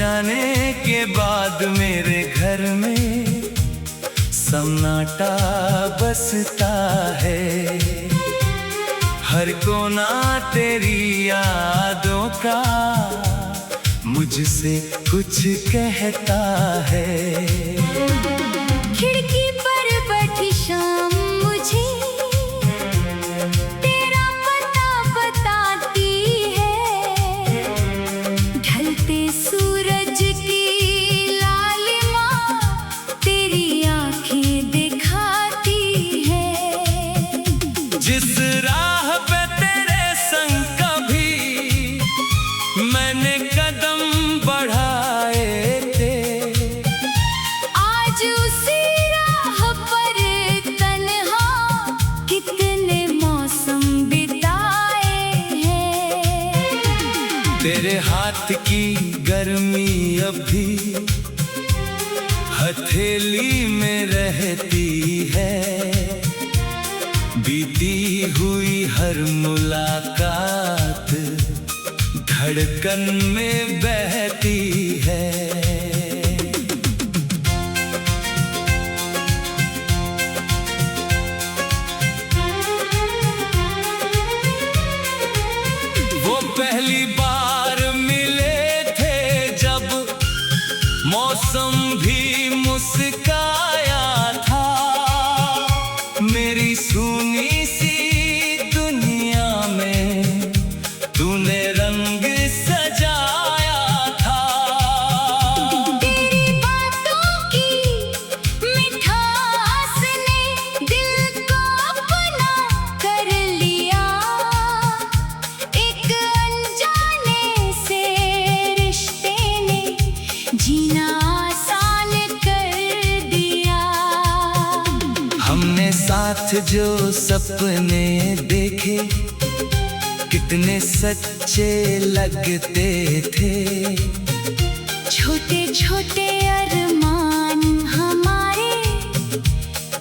जाने के बाद मेरे घर में सन्नाटा बसता है। हर कोना तेरी यादों का मुझसे कुछ कहता है। खिड़की पर बैठी शाम मुझे तेरा पता बताती है। ढलते सूरज की लालिमा तेरी आंखें दिखाती है। जिस राह पे तेरे संग कभी मैंने कदम बढ़ाए थे, आज उसी राह पर तन्हा कितने मौसम बिताए हैं। तेरे हाथ की गर्मी अभी हथेली में रहती है। बीती हुई हर मुलाकात धड़कन में बहती है। वो पहली बार मिले थे जब मौसम भी मुस्काया था। मेरी सूनी सी दुनिया में तूने रंग सजाया था। तेरी बातों की मिठास ने दिल को अपना कर लिया। एक अनजाने से रिश्ते ने जीना आसान कर दिया। हमने साथ जो सपने देखे कितने सच्चे लगते थे। छोटे छोटे अरमान हमारे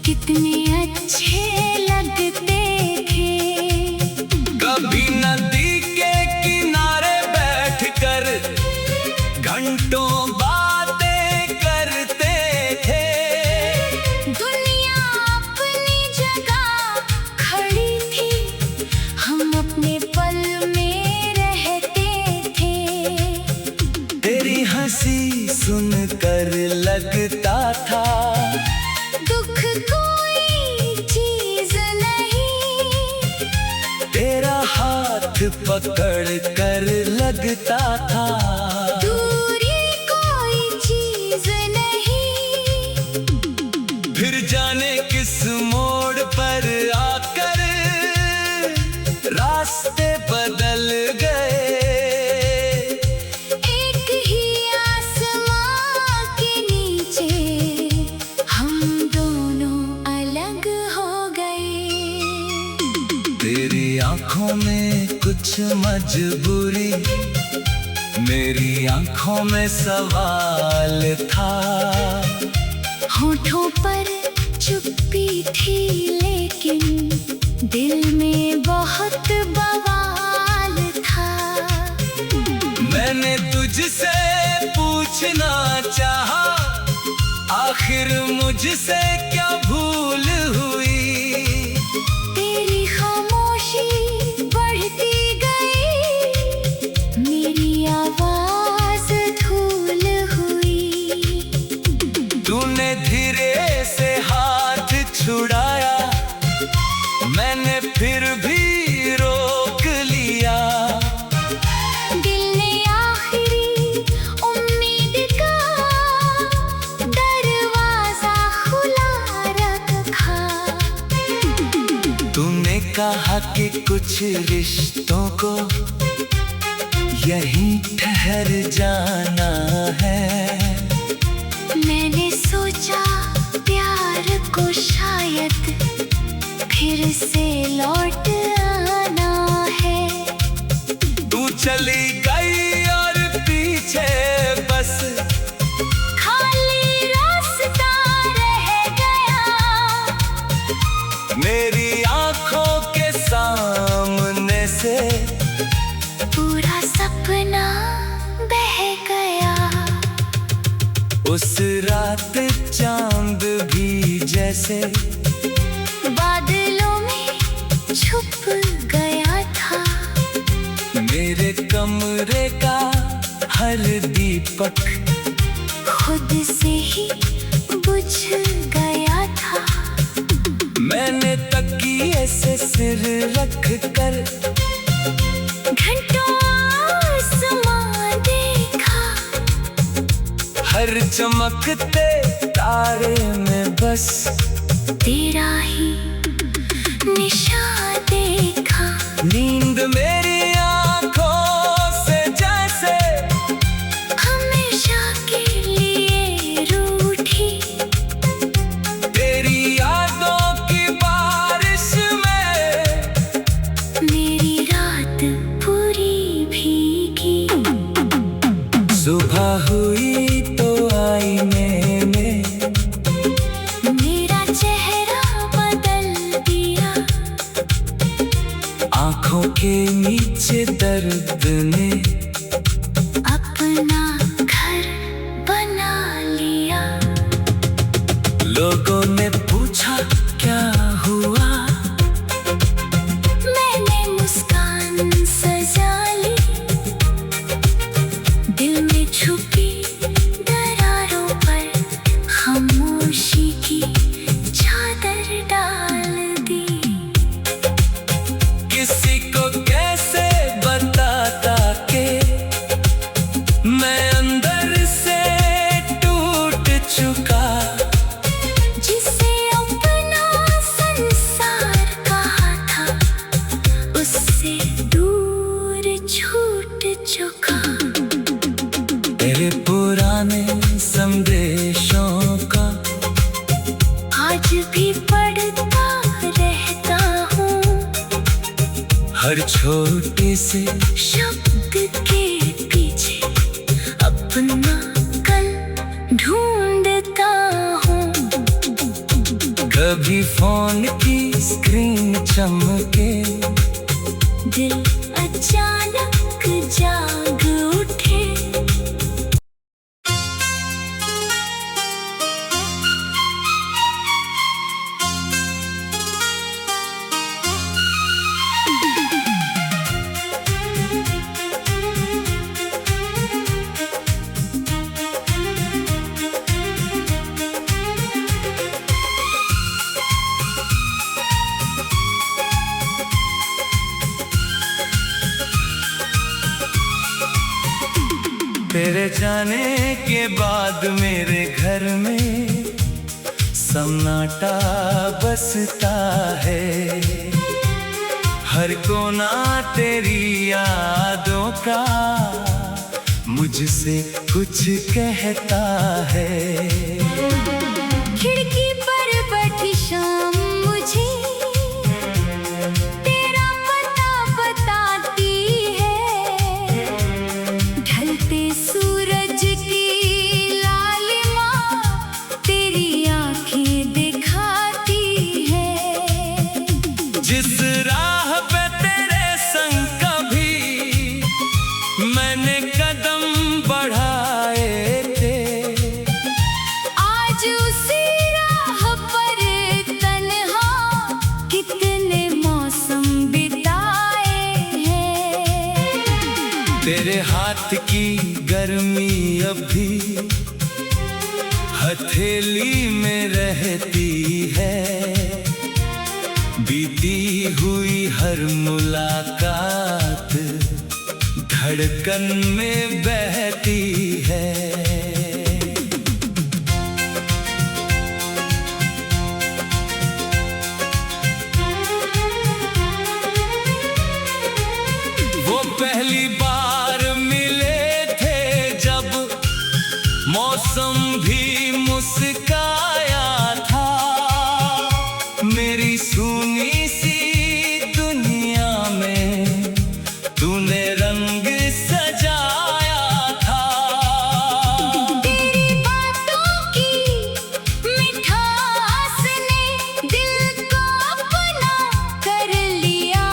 कितने अच्छे लगते थे। कभी नदी के किनारे बैठकर घंटों बातें करते थे। दुनिया अपनी जगह खड़ी थी, हम अपने पल में रहते थे। तेरी हंसी सुनकर लगता था दुख कोई चीज नहीं। तेरा हाथ पकड़ कर लगता था दूरी कोई चीज नहीं। फिर जाने किस मोड़ पर आकर रास्ते बदल गए। एक ही आसमां के नीचे हम दोनों अलग हो गए। तेरी आंखों में कुछ मजबूरी, मेरी आंखों में सवाल था। होठों पर चुप्पी थी लेकिन दिल में बहुत बवाल था। मैंने तुझसे पूछना चाहा, आखिर मुझसे क्या भूल हुई। तेरी खामोशी बढ़ती गई, मेरी आवाज धूल हुई। तूने धीरे से हाथ छुड़ाया, मैंने फिर भी रोक लिया। दिल ने आखिरी उम्मीद का दरवाजा खुला रखा। तूने कहा कि कुछ रिश्तों को यहीं ठहर जाना है। मैंने सोचा प्यार को शायद फिर से लौट आना है। तू चली गई और पीछे बस खाली रास्ता रह गया। मेरी आंखों के सामने से पूरा सपना बह गया। उस रात चांद भी जैसे बादलों में छुप गया था। मेरे कमरे का हर दीपक खुद से ही बुझ गया था। मैंने तकिए से सिर रख कर घंटों आसमां देखा। हर चमकते तारे में बस तेरा ही निशान देखा। नींद मेरी आंखों से जैसे हमेशा के लिए रूठी। तेरी यादों की बारिश में मेरी रात पूरी भीगी। सुबह हुई तो आईने में मेरा चेहरा बदल दिया। आंखों के नीचे दर्द ने अपना घर बना लिया। लोगों ने पूछा क्या हुआ, मैंने मुस्कान सजा ली। दिल में छुपी दरारों पर खामोशी की चादर डाल दी। किसी को कैसे बताता कि मैं अंदर से टूट चुका। जिसे अपना संसार कहा था, उससे दूर छूट चुका। तेरे पुराने संदेशों का आज भी पढ़ता रहता हूँ। हर छोटे से शब्द के पीछे अपना कल ढूंढता हूँ। कभी फोन की स्क्रीन चमके, दिल अचानक जाग उठे। तेरे जाने के बाद मेरे घर में सन्नाटा बसता है। हर कोना तेरी यादों का मुझसे कुछ कहता है। खिड़की पर बैठी शाम मुझे तेरा पता बताती है। ढलते सूरज की लालिमा तेरी आंखें दिखाती है। जिस राह पे तेरे संग कभी मैंने कदम बढ़ाए थे, आज उसी राह पर तन्हा कितने मौसम बिताए हैं। तेरे हाथ की गर्मी अभी हथेली में रहती है। बीती हुई हर मुलाकात धड़कन में बहती है। वो पहली बार मिले थे जब मौसम भी मुस्काया था। मेरी सूनी सी दुनिया में तूने रंग सजाया था। तेरी बातों की मिठास ने दिल को अपना कर लिया।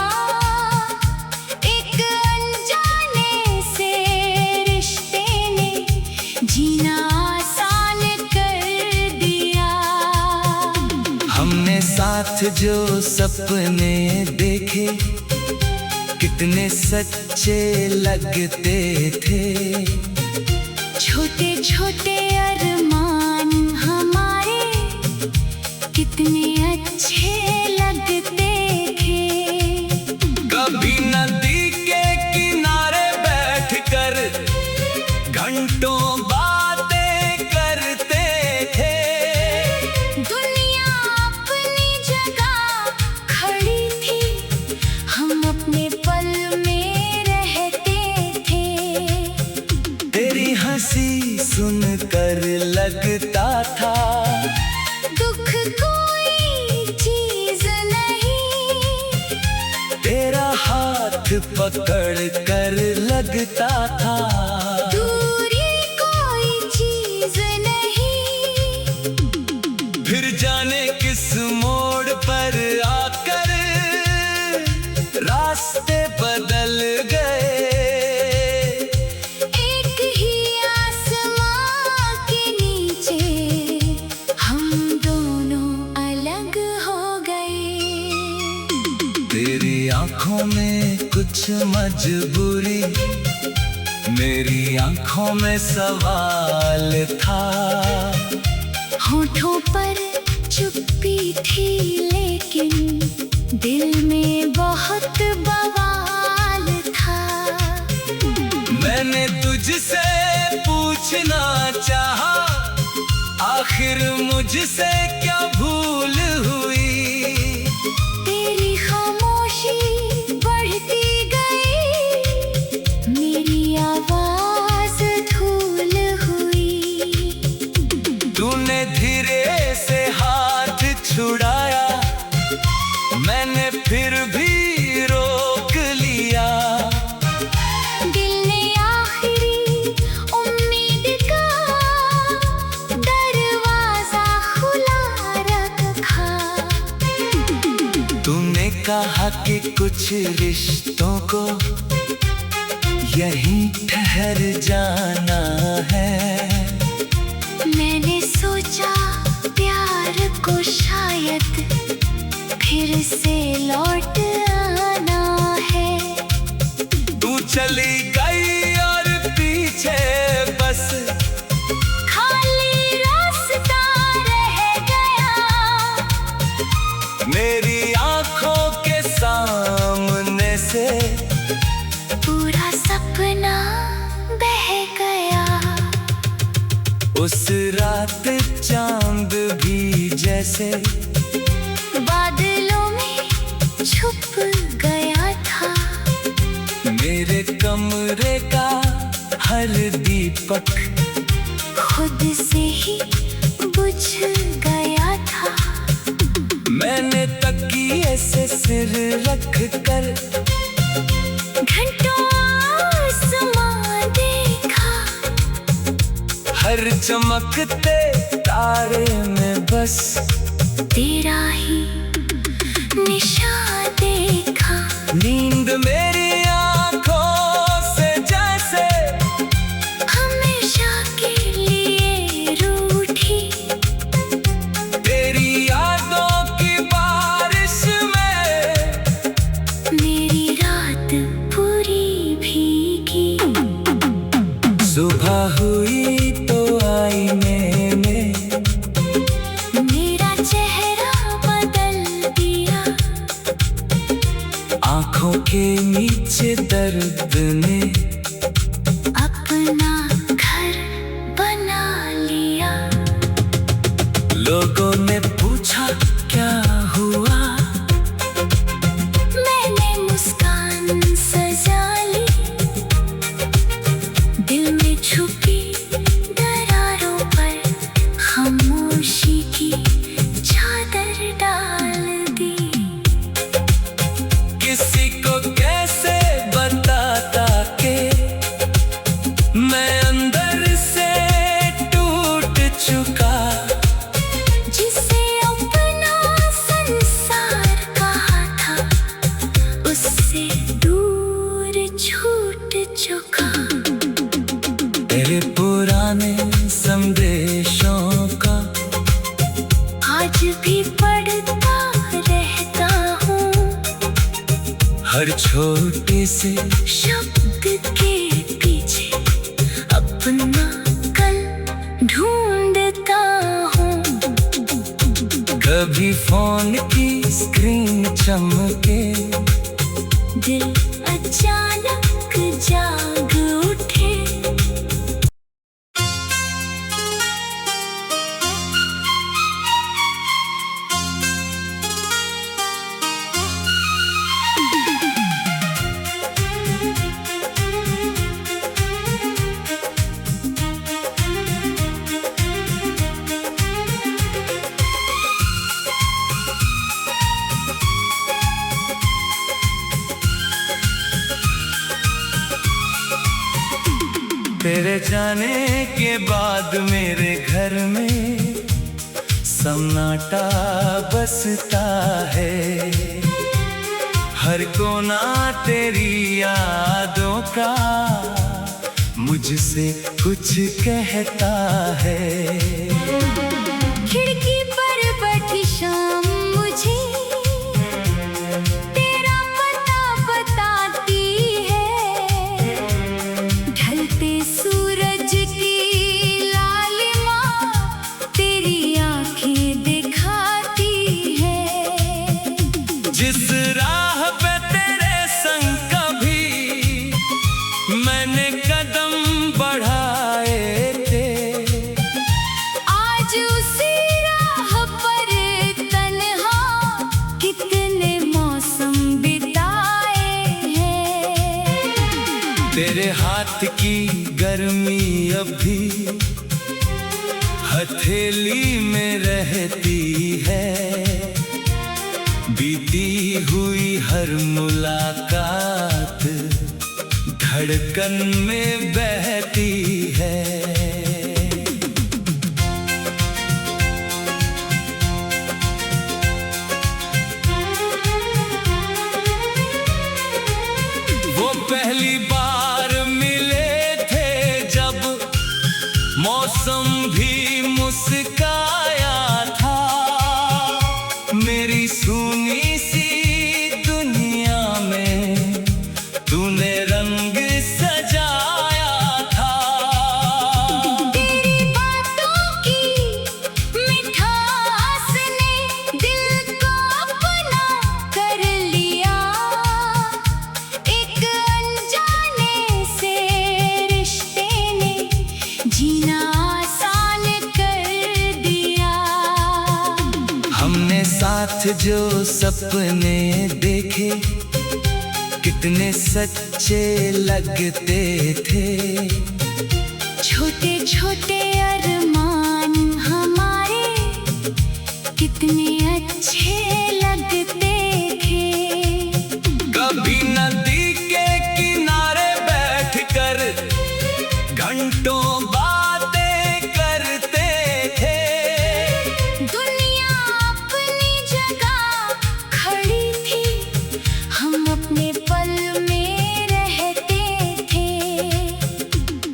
एक अनजाने से रिश्ते ने जीना आसान साथ जो सपने देखे कितने सच्चे लगते थे। छोटे छोटे अरमान हमारे कितने अच्छे लगते थे। कभी नदी के किनारे बैठकर घंटों बातें करते थे। दुनिया अपनी जगह खड़ी थी, हम अपने पल में रहते थे। तेरी हंसी सुनकर लगता था दुख कोई चीज नहीं, तेरा हाथ पकड़ कर लगता था दूरी कोई चीज नहीं। फिर जाने किस मोड़ पर आकर रास्ते बदल गए। एक ही आसमां के नीचे हम दोनों अलग हो गए। तेरी आंखों में कुछ मजबूरी, मेरी आंखों में सवाल था। होठों पर चुप्पी थी लेकिन दिल में बहुत बवाल था। मैंने तुझसे पूछना चाहा, आखिर मुझसे क्या भूल हुई। तेरी खामोशी बढ़ती गई, मेरी आवाज धूल हुई। तूने धीरे से हाथ छुड़ाया, मैंने फिर भी रोक लिया। दिल ने आखिरी उम्मीद का दरवाजा खुला रखा। तूने कहा कि कुछ रिश्तों को यहीं ठहर जाना है। मैंने सोचा प्यार को शायद फिर से लौट आना है। तू चली गई और पीछे बस खाली रास्ता रह गया, मेरी आंखों के सामने से पूरा सपना बह गया। उस रात चांद भी जैसे बादलों में छुप गया था। मेरे कमरे का हर दीपक खुद से ही बुझ गया था। मैंने तकिए से सिर रख कर घंटों आसमां देखा, हर चमकते तारे में बस तेरा ही निशान देखा। नींद मेरी आंखों से जैसे हमेशा के लिए रूठी, तेरी यादों की बारिश में मेरी रात पूरी भीगी। सुबह हुई तो आईने में मेरा चेहरा बदल दिया, आंखों के नीचे दर्द ने अपना घर बना लिया। लोगों ने पूछा क्या हुआ, मैंने मुस्कान सजा ली, दिल में छुपी दरारों पर खामोशी की चादर डाल दी। किसी को कैसे बताता कि मैं अंदर से टूट चुका। जिसे अपना संसार कहा था, उससे दूर छूट चुका। तेरे पुराने संदेशों का आज भी पढ़ता हर छोटे से शब्द के पीछे अपना कल ढूंढता हूँ। कभी फोन की स्क्रीन चमके, दिल अचानक जाग उठे। तेरे जाने के बाद मेरे घर में सन्नाटा बसता है। हर कोना तेरी यादों का मुझसे कुछ कहता है। खिड़की पर बैठी शाम मुझे तेरा पता बताती है। ढलते सूरज की लालिमा तेरी आंखें दिखाती है। जिस राह पे तेरे संग कभी मैंने कदम बढ़ाए थे, आज उसी राह पर तन्हा कितने मौसम बिताए हैं। तेरे हाथ की गर्मी अभी हथेली में रहती है। बीती हुई हर मुलाकात धड़कन में बहती है। वो पहली बार मिले थे जब मौसम भी मुस्काया था। मेरी सूनी सी दुनिया में तूने रंग सजाया था। तेरी बातों की मिठास ने दिल को अपना कर लिया। एक अनजाने से रिश्ते ने जीना आसान कर दिया। हमने साथ जो सपने देखे कितने सच्चे लगते थे। छोटे छोटे अरमान हमारे कितने अच्छे लगते थे। कभी नदी के किनारे बैठकर घंटों बातें करते थे। दुनिया अपनी जगह खड़ी थी, हम अपने पल में रहते थे।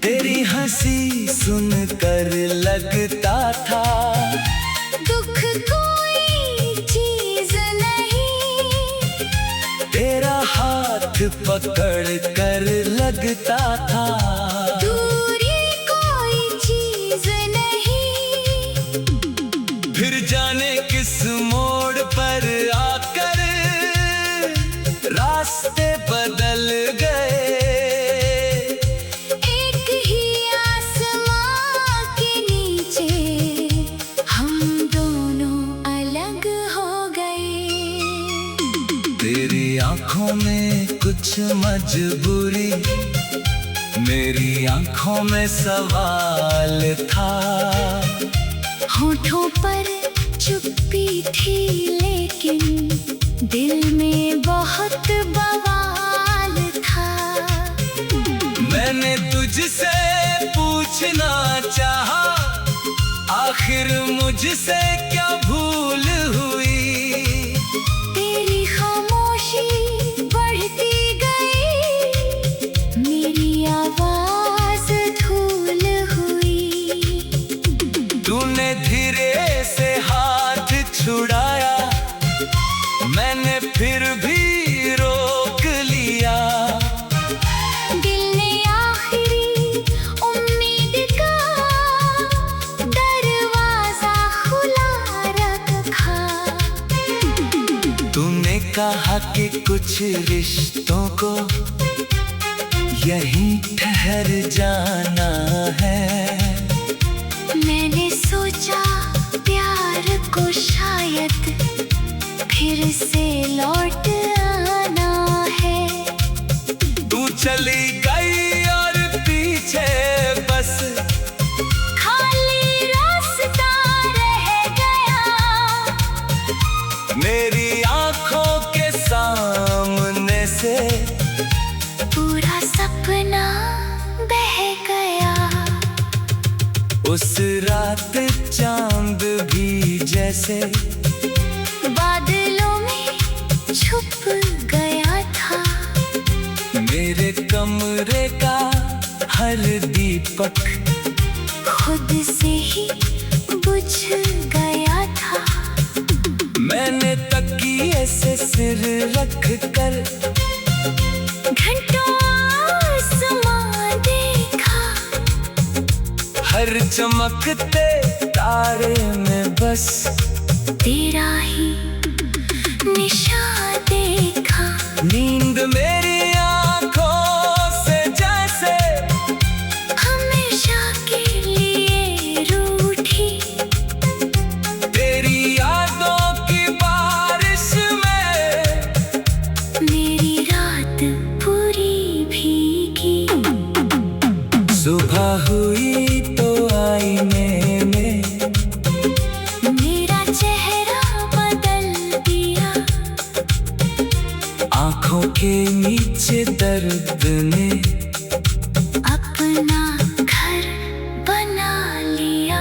तेरी हंसी सुनकर लगता था दुख कोई चीज नहीं। तेरा हाथ पकड़ कर लगता था दूरी कोई चीज नहीं। फिर जाने किस मोड़ पर आकर रास्ते बदल गए। एक ही आसमां के नीचे हम दोनों अलग हो गए। तेरी आंखों में कुछ मजबूरी, मेरी आंखों में सवाल था। होठों पर चुप्पी थी लेकिन दिल में बहुत बवाल था। मैंने तुझसे पूछना चाहा, आखिर मुझसे क्या भूल हुई। तेरी खामोशी बढ़ती गई, मेरी आवाज धूल हुई। तूने धीरे से हाथ छुड़ाया, मैंने फिर भी रोक कहा कि कुछ रिश्तों को यहीं ठहर जाना है। मैंने सोचा प्यार को शायद फिर से लौट आना है। तू चली गई और पीछे बस खाली रास्ता रह गया। मेरी आंखों के सामने से पूरा सपना बह गया। उस रात चांद भी जैसे बादलों में छुप गया था। मेरे कमरे का हर दीपक खुद से ही बुझ गया था। मैंने तकिए से सिर रख कर घंटों आसमां देखा। हर चमकते तारे में बस तेरा ही निशान देखा। नींद मेरी आंखों से जैसे हमेशा के लिए रूठी। तेरी यादों की बारिश में मेरी रात पूरी भीगी। सुबह हुई तो आईने में मेरा चेहरा बदल दिया। आंखों के नीचे दर्द ने अपना घर बना लिया।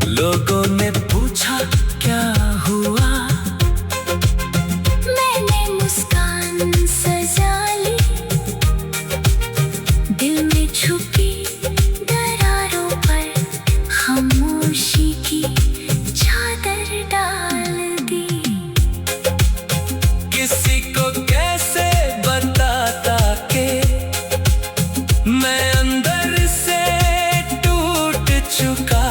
लोगों ने पूछा क्या हुआ। मैंने मुस्कान सजा ली। दिल में छुपी दरारों पर खामोशी की चादर डाल दी। किसी को कैसे बताता कि मैं अंदर से टूट चुका।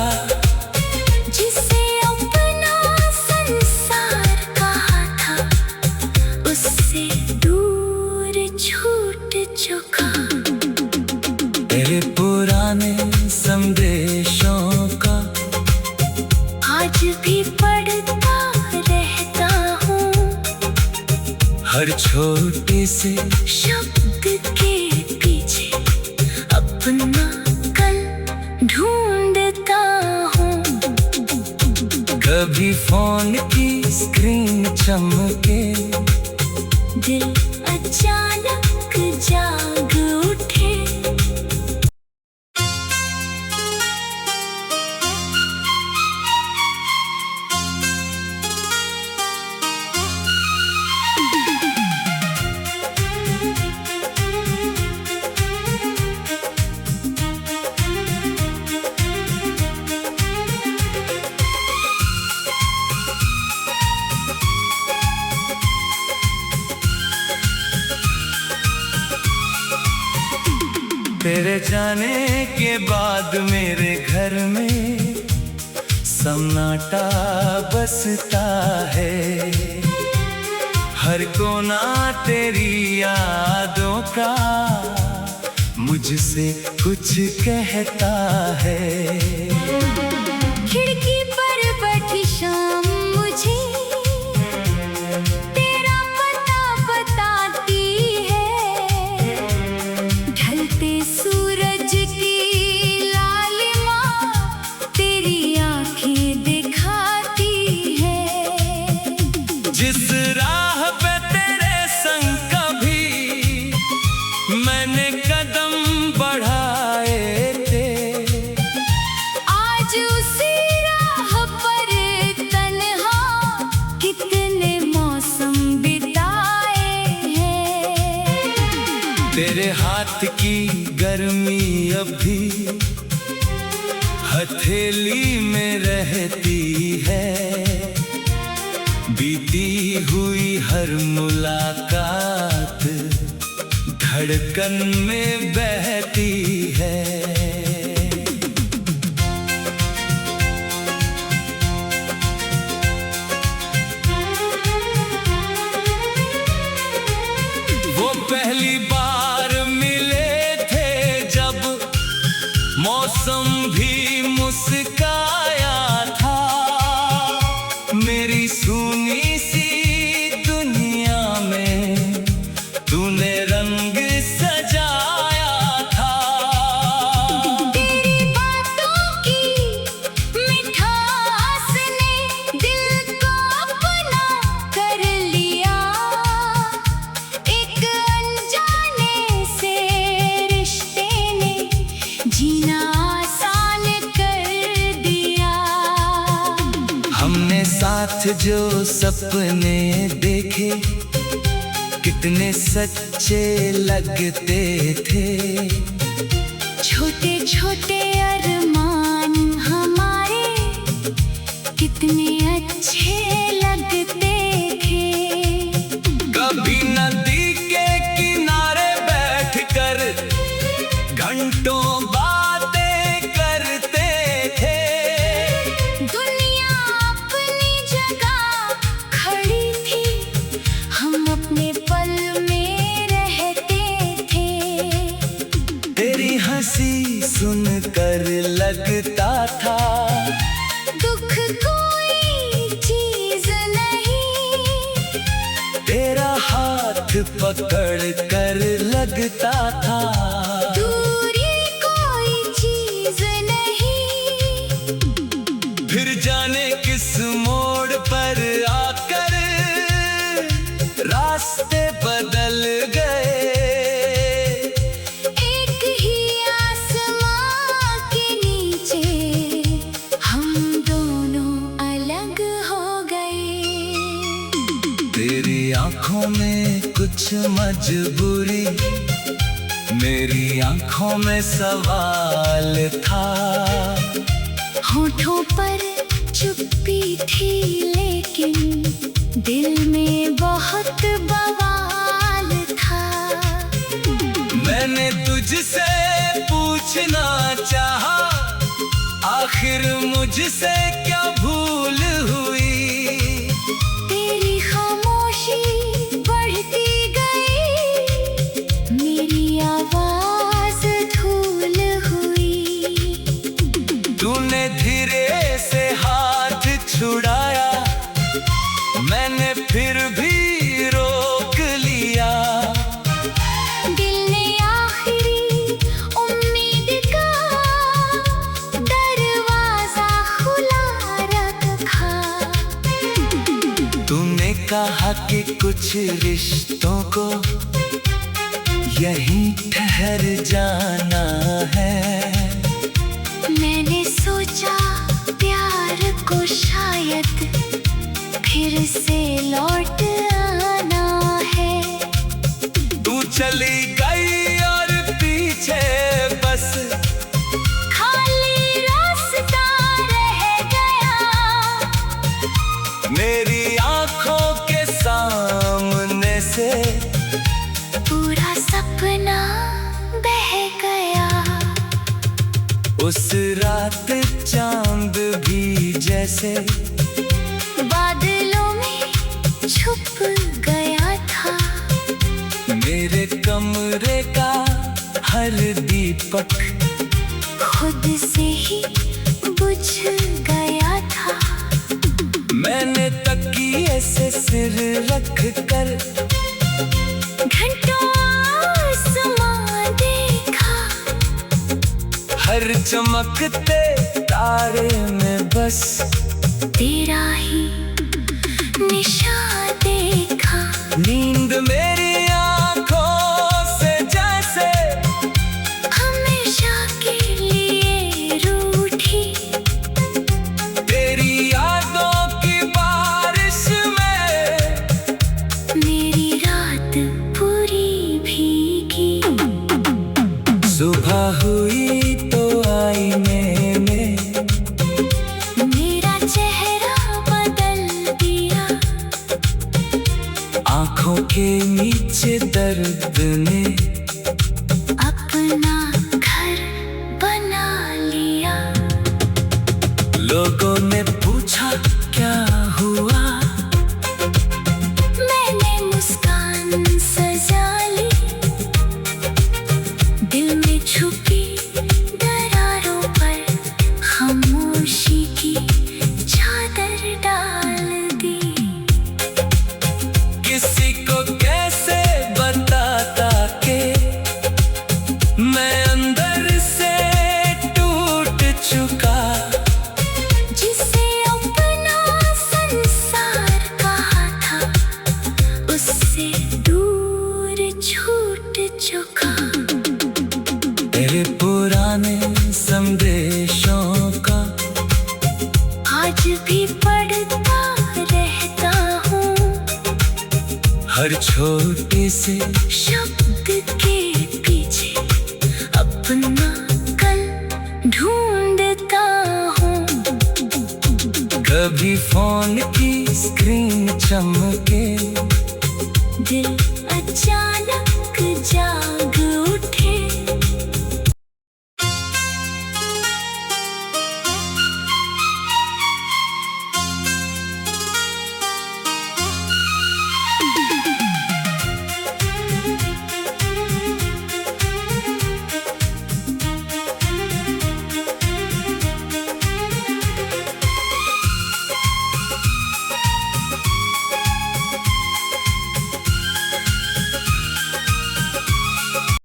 जिसे अपना संसार कहा था उससे दूर छूट चुका। तेरे पुराने संदेशों का आज भी पढ़ता रहता हूँ। हर छोटे से शब्द के पीछे अपना कल ढूंढता हूँ। कभी फोन की स्क्रीन चमके दिल अचानक जाग उठे। तेरे जाने के बाद मेरे घर में सन्नाटा बसता है। हर कोना तेरी यादों का मुझसे कुछ कहता है। खिड़की पर बैठी शाम मुझे तेरा पता बताती है। ढलते सूरज की लालिमा तेरी आंखें दिखाती है। जिस राह पे तेरे संग कभी मैंने कदम बढ़ाए थे, आज उसी राह पर तन्हा कितने मौसम बिताए हैं। तेरे हाथ की गर्मी अभी हथेली में रहती है। बीती हुई हर मुलाकात धड़कन में बहती है। साथ जो सपने देखे कितने सच्चे लगते थे। छोटे छोटे अरमान हमारे कितने अच्छे लगते थे। कभी नदी के किनारे बैठकर घंटों बातें करते थे। दुनिया अपनी जगह खड़ी थी, हम अपने पल में रहते थे। तेरी हंसी सुनकर लगता था दुख कोई चीज नहीं, तेरा हाथ पकड़ कर लगता था दूरी कोई चीज नहीं। फिर जाने किस मोड़ पर आकर रास्ते बदल गए। एक ही आसमां के नीचे हम दोनों अलग हो गए। तेरी आंखों में कुछ मजबूरी, मेरी आंखों में सवाल था। होठों पर चुप्पी थी लेकिन दिल में बहुत बवाल था। मैंने तुझसे पूछना चाहा, आखिर मुझसे क्या भूल हुई। तेरी खामोशी बढ़ती गई, मेरी आवाज धूल हुई। तूने धीरे से हाथ छुड़ाया, मैंने फिर भी रोक लिया। दिल ने आखिरी उम्मीद का दरवाजा खुला रखा। तूने कहा कि कुछ रिश्तों को यहीं ठहर जाना है। मैंने सोचा प्यार को शायद फिर से लौट आना है। तू चली गई और पीछे बस खाली रास्ता रह गया, मेरी आंखों के सामने से पूरा सपना बह गया। उस रात चांद भी जैसे बादलों में छुप गया था। मेरे कमरे का हर दीपक खुद से ही बुझ गया था। मैंने तकिए से सिर रख कर घंटों आसमां देखा, हर चमकते तारे में बस तेरा ही निशान देखा। नींद मेरी आंखों से जैसे हमेशा के लिए रूठी, तेरी यादों की बारिश में मेरी रात पूरी भीगी। सुबह हुई तो आईने में मेरा चेहरा बदल दिया, आंखों के नीचे दर्द ने अपना घर बना लिया। लोगों ने पूछा क्या हुआ, मैंने मुस्कान सजा ली, दिल में छुपी दरारों पर खामोशी की चादर डाल दी। किसी को कैसे बताता कि मैं अंदर से टूट चुका। जिसे अपना संसार कहा था, उससे दूर छूट चुका। तेरे पुराने संदेशों का आज भी पढ़ता हर छोटे से शब्द के पीछे अपना कल ढूंढता हूँ। कभी फोन की स्क्रीन चमके, दिल अचानक